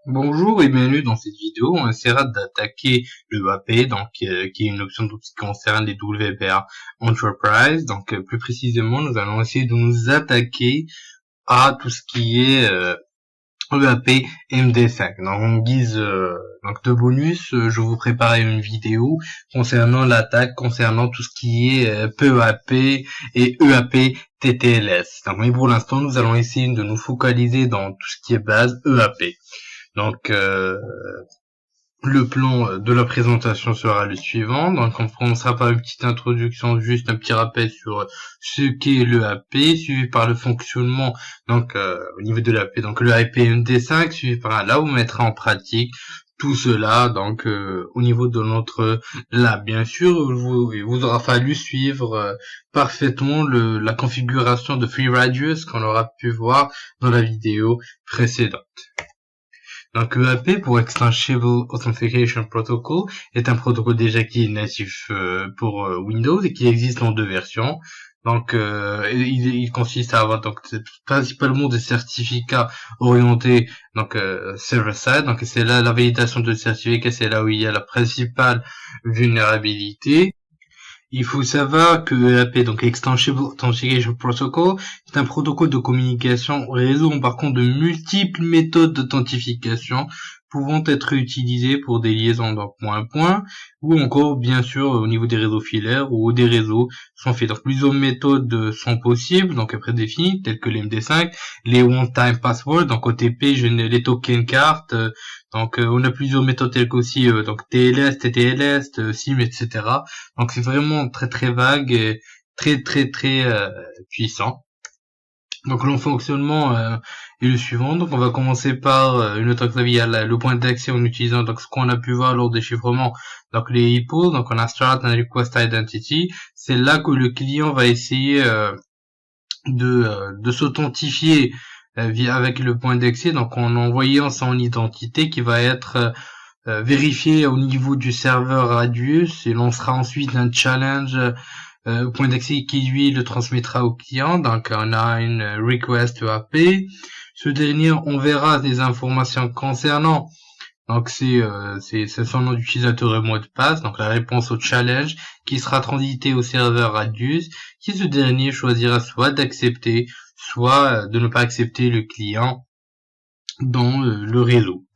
Bonjour et bienvenue dans cette vidéo. On essaiera d'attaquer le EAP, qui est une option qui concerne les WPA Enterprise. Plus précisément, nous allons essayer de nous attaquer à tout ce qui est EAP MD5. En guise de bonus, je vous prépare une vidéo concernant l'attaque, concernant tout ce qui est PEAP et EAP TTLS. Mais pour l'instant, nous allons essayer de nous focaliser dans tout ce qui est base EAP. Le plan de la présentation sera le suivant. Donc, on commencera par une petite introduction, juste un petit rappel sur ce qu'est l'EAP, suivi par le fonctionnement, au niveau de l'EAP, donc le EAP MD5, suivi par là où on mettra en pratique tout cela, au niveau de notre lab. Bien sûr, il vous aura fallu suivre parfaitement la configuration de FreeRadius qu'on aura pu voir dans la vidéo précédente. Donc EAP pour Extensible Authentication Protocol est un protocole déjà qui est natif pour Windows et qui existe en deux versions. Il consiste à avoir principalement des certificats orientés server-side. Donc c'est là la validation de certificats, c'est là où il y a la principale vulnérabilité. Il faut savoir que EAP, donc Extensible Authentication Protocol, est un protocole de communication réseau embarquant de multiples méthodes d'authentification pouvant être utilisées pour des liaisons point à point ou encore bien sûr au niveau des réseaux filaires ou des réseaux sans fil. Donc plusieurs méthodes sont possibles, donc prédéfinies, telles que les MD5, les one-time passwords, donc OTP, les token cartes, on a plusieurs méthodes telles qu'aussi TLS, TTLS, SIM, etc. Donc c'est vraiment très très vague et très puissant. Donc le fonctionnement est le suivant. Donc on va commencer par une attaque via le point d'accès en utilisant ce qu'on a pu voir lors des chiffrements. Donc les hippos, donc on a start and request identity. C'est là que le client va essayer de s'authentifier avec le point d'accès. Donc en envoyant son identité qui va être vérifiée au niveau du serveur Radius et lancera ensuite un challenge point d'accès qui lui le transmettra au client. Donc on a une request EAP. Ce dernier enverra des informations concernant c'est son nom d'utilisateur et mot de passe, donc la réponse au challenge qui sera transité au serveur Radius, qui ce dernier choisira soit d'accepter, soit de ne pas accepter le client dans le réseau.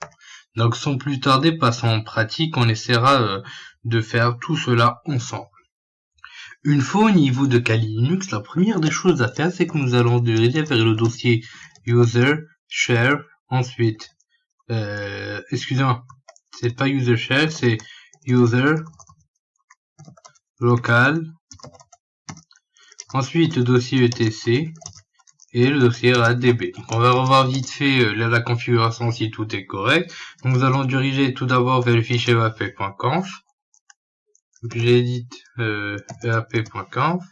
Donc sans plus tarder, passons en pratique, on essaiera de faire tout cela ensemble. Une fois au niveau de Kali Linux, la première des choses à faire, c'est que nous allons diriger vers le dossier user share, ensuite excusez-moi, c'est pas user share, c'est user local, ensuite le dossier etc et le dossier RADB. Donc on va revoir vite fait la configuration si tout est correct. Donc nous allons diriger tout d'abord vers le fichier eap.conf. J'édite eap.conf.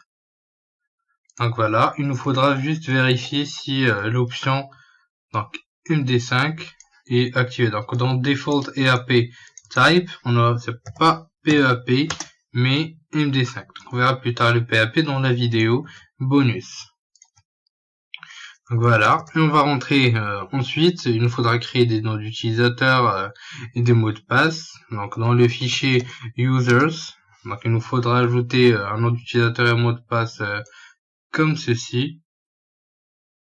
Donc voilà, il nous faudra juste vérifier si l'option MD5 est activée. Donc dans default EAP type, c'est pas PEAP mais MD5. Donc on verra plus tard le PEAP dans la vidéo bonus. Donc voilà, et on va rentrer ensuite, il nous faudra créer des noms d'utilisateurs et des mots de passe. Donc dans le fichier users, donc il nous faudra ajouter un nom d'utilisateur et un mot de passe comme ceci.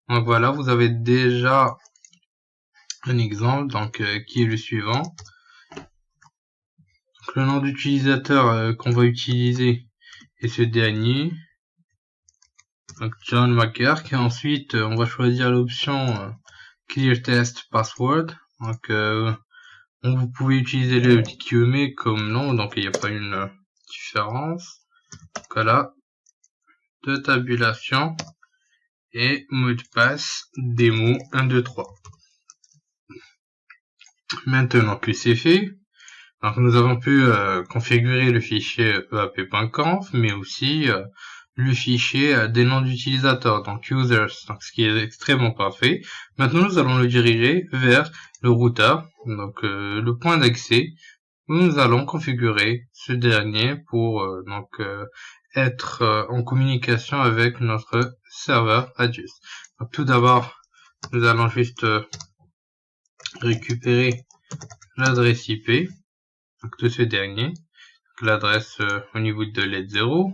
Donc voilà, vous avez déjà un exemple qui est le suivant. Donc, le nom d'utilisateur qu'on va utiliser est ce dernier. Donc John McGurk, et ensuite on va choisir l'option Clear Test Password. Vous pouvez utiliser le QME comme nom, donc il n'y a pas une différence. Donc voilà, de tabulation et mot de passe démo 1, 2, 3. Maintenant que c'est fait, donc nous avons pu configurer le fichier eap.conf, mais aussi le fichier des noms d'utilisateurs, donc users, ce qui est extrêmement parfait. Maintenant, nous allons le diriger vers le routeur, le point d'accès, où nous allons configurer ce dernier pour être en communication avec notre serveur Radius. Donc, tout d'abord, nous allons juste récupérer l'adresse IP, donc de ce dernier, l'adresse au niveau de LED 0.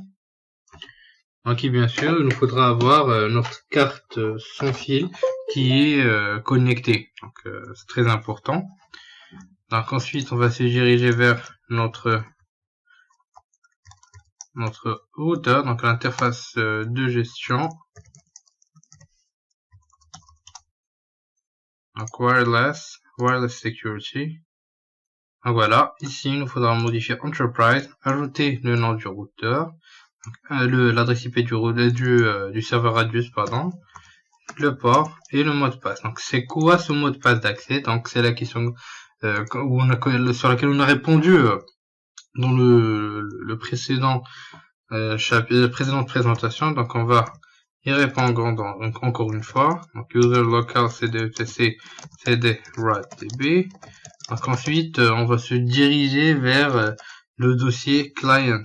Donc, et bien sûr, il nous faudra avoir notre carte sans fil qui est connectée. Donc, c'est très important. Donc, ensuite, on va se diriger vers notre routeur, donc l'interface de gestion. Donc, wireless security. Donc, voilà. Ici, il nous faudra modifier Enterprise, ajouter le nom du routeur, l'adresse IP du serveur Radius, pardon, le port et le mot de passe. Donc, c'est quoi ce mot de passe d'accès? Donc, c'est la question sur laquelle on a répondu dans le précédent chapitre, la précédente présentation. Donc, on va y répondre encore une fois. Donc, user local cd/etc cd RADDB. Donc, ensuite, on va se diriger vers le dossier clients.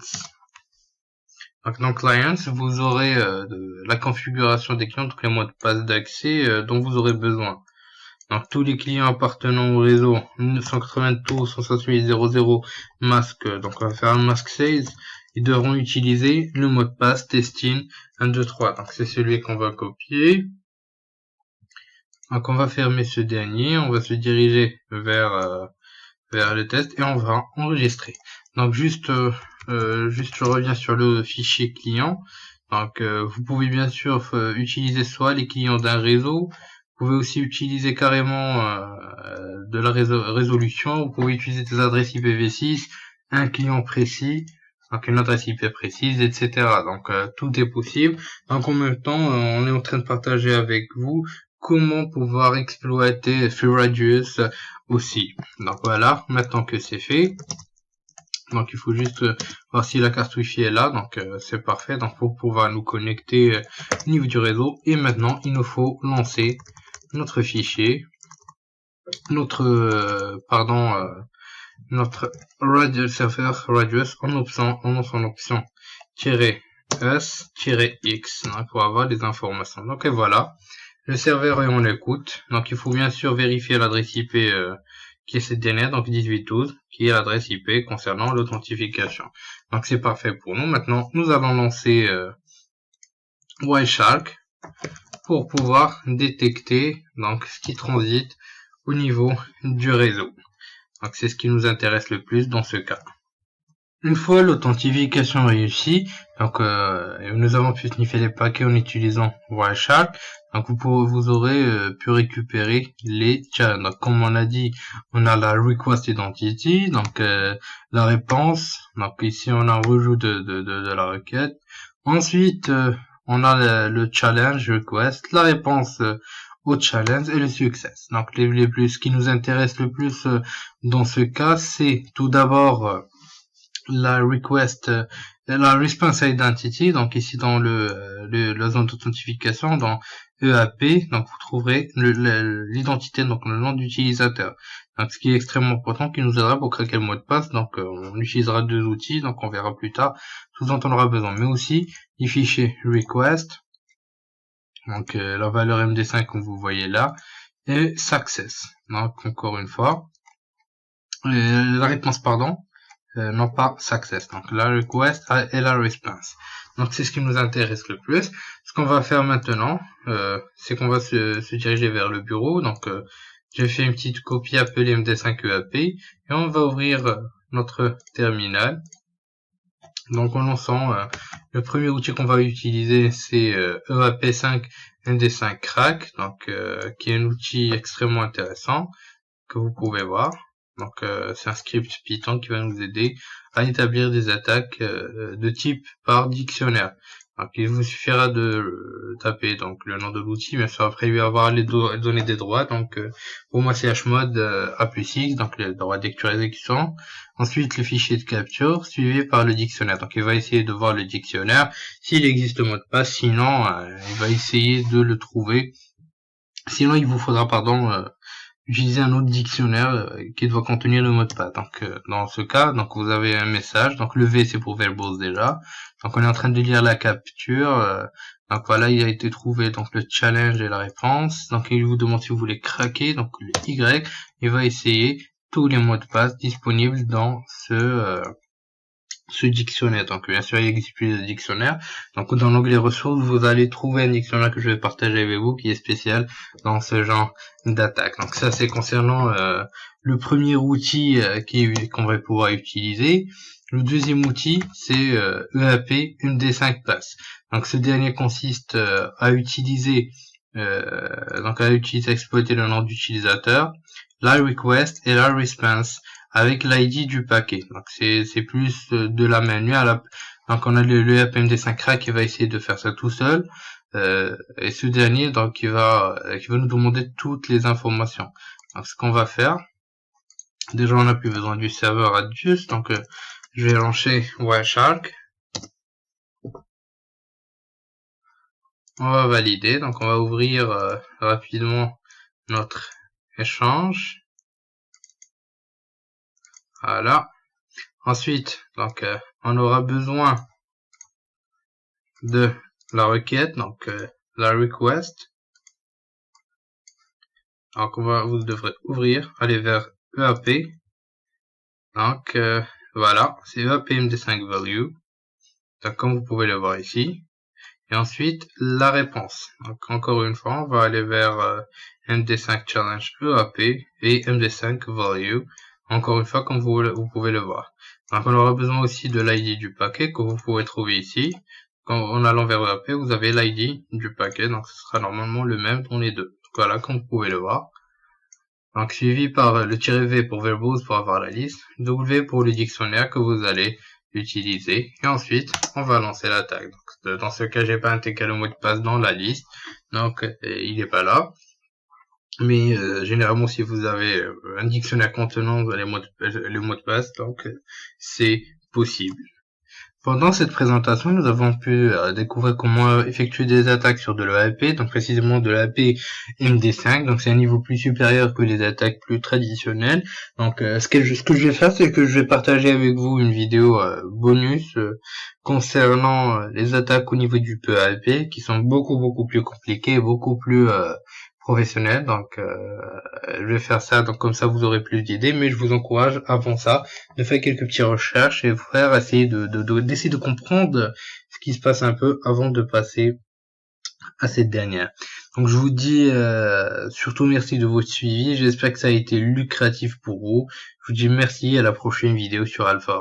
Donc, dans clients, vous aurez la configuration des clients, donc les mots de passe d'accès dont vous aurez besoin. Donc, tous les clients appartenant au réseau 1992.168.0.0 masque, donc on va faire un mask sales, ils devront utiliser le mot de passe testing 123. Donc, c'est celui qu'on va copier. Donc, on va fermer ce dernier, on va se diriger vers le test et on va enregistrer. Donc, juste je reviens sur le fichier client. Donc, vous pouvez bien sûr utiliser soit les clients d'un réseau. Vous pouvez aussi utiliser carrément de la résolution. Vous pouvez utiliser des adresses IPv6, un client précis, donc une adresse IP précise, etc. Donc tout est possible. Donc en même temps, on est en train de partager avec vous comment pouvoir exploiter FreeRadius aussi. Donc voilà, maintenant que c'est fait. Donc il faut juste voir si la carte Wi-Fi est là, donc c'est parfait. Donc pour pouvoir nous connecter au niveau du réseau. Et maintenant il nous faut lancer notre fichier, notre serveur Radius en option -s-x pour avoir les informations. Donc et voilà, le serveur est en écoute. Donc il faut bien sûr vérifier l'adresse IP qui est cette dernière, donc 1812, qui est l'adresse IP concernant l'authentification. Donc c'est parfait pour nous. Maintenant nous allons lancer Wireshark pour pouvoir détecter donc ce qui transite au niveau du réseau. Donc c'est ce qui nous intéresse le plus dans ce cas. Une fois l'authentification réussie, donc nous avons pu sniffer les paquets en utilisant Wireshark. Donc vous aurez pu récupérer les challenges. Donc comme on a dit, on a la request identity, donc la réponse. Donc ici on a un rejout de la requête. Ensuite on a le challenge request, la réponse au challenge et le success. Donc ce qui nous intéresse le plus dans ce cas, c'est tout d'abord la response identity. Donc ici dans la zone d'authentification, dans EAP, donc vous trouverez l'identité, donc le nom d'utilisateur. Donc ce qui est extrêmement important, qui nous aidera pour craquer le mot de passe. Donc on utilisera deux outils, donc on verra plus tard tout dont on aura besoin, mais aussi les fichiers request, donc la valeur MD5 comme vous voyez là, et success. Donc encore une fois, la réponse non pas success, donc la request et la response. Donc c'est ce qui nous intéresse le plus. Ce qu'on va faire maintenant, c'est qu'on va se diriger vers le bureau. Donc j'ai fait une petite copie appelée MD5 EAP et on va ouvrir notre terminal. Donc en lançant, le premier outil qu'on va utiliser, c'est EAP5 MD5 Crack, donc qui est un outil extrêmement intéressant que vous pouvez voir. Donc c'est un script Python qui va nous aider à établir des attaques de type par dictionnaire. Donc il vous suffira de taper donc le nom de l'outil, mais ça après lui avoir les données des droits. Donc pour moi c'est hmod A+X, donc les droits de lecture et d'exécution. Ensuite le fichier de capture suivi par le dictionnaire. Donc il va essayer de voir le dictionnaire s'il existe le mot de passe, sinon il va essayer de le trouver. Sinon il vous faudra utiliser un autre dictionnaire qui doit contenir le mot de passe. Donc dans ce cas, donc vous avez un message. Donc le V c'est pour verbose déjà. Donc on est en train de lire la capture. Donc voilà, il a été trouvé donc le challenge et la réponse. Donc il vous demande si vous voulez craquer, donc le Y, il va essayer tous les mots de passe disponibles dans ce dictionnaire. Donc bien sûr il existe plusieurs dictionnaires. Donc dans l'onglet ressources, vous allez trouver un dictionnaire que je vais partager avec vous qui est spécial dans ce genre d'attaque. Donc ça c'est concernant le premier outil qu'on va pouvoir utiliser. Le deuxième outil c'est EAP MD5 Pass. Donc ce dernier consiste à utiliser exploiter le nom d'utilisateur, la request et la response avec l'ID du paquet. Donc c'est plus de la menu à la. Donc on a le EAP-MD5 crack qui va essayer de faire ça tout seul, et ce dernier donc qui va nous demander toutes les informations. Donc ce qu'on va faire, déjà on n'a plus besoin du serveur Radius, donc je vais lancer Wireshark. On va valider, donc on va ouvrir rapidement notre échange. Voilà. Ensuite, donc on aura besoin de la requête, donc la request. Donc vous devrez ouvrir, aller vers EAP. Donc voilà, c'est EAP MD5 value. Donc comme vous pouvez le voir ici. Et ensuite la réponse. Donc encore une fois, on va aller vers MD5 challenge EAP et MD5 value. Encore une fois, comme vous pouvez le voir. Donc on aura besoin aussi de l'ID du paquet que vous pouvez trouver ici. En allant vers EAP, vous avez l'ID du paquet, donc ce sera normalement le même dans les deux. Donc voilà, comme vous pouvez le voir. Donc suivi par le "-v" pour verbose pour avoir la liste, W pour le dictionnaire que vous allez utiliser. Et ensuite, on va lancer l'attaque. Dans ce cas, j'ai pas intégré le mot de passe dans la liste, donc il n'est pas là. Mais généralement, si vous avez un dictionnaire contenant les mots de passe, donc c'est possible. Pendant cette présentation, nous avons pu découvrir comment effectuer des attaques sur de l'EAP, donc précisément de l'EAP MD5, donc c'est un niveau plus supérieur que les attaques plus traditionnelles. Donc ce que je vais faire, c'est que je vais partager avec vous une vidéo bonus concernant les attaques au niveau du PEAP, qui sont beaucoup plus compliquées, beaucoup plus professionnel, donc je vais faire ça, donc comme ça vous aurez plus d'idées, mais je vous encourage avant ça de faire quelques petites recherches et faire essayer d'essayer de comprendre ce qui se passe un peu avant de passer à cette dernière. Donc je vous dis surtout merci de votre suivi, j'espère que ça a été lucratif pour vous, je vous dis merci, à la prochaine vidéo sur Alpha.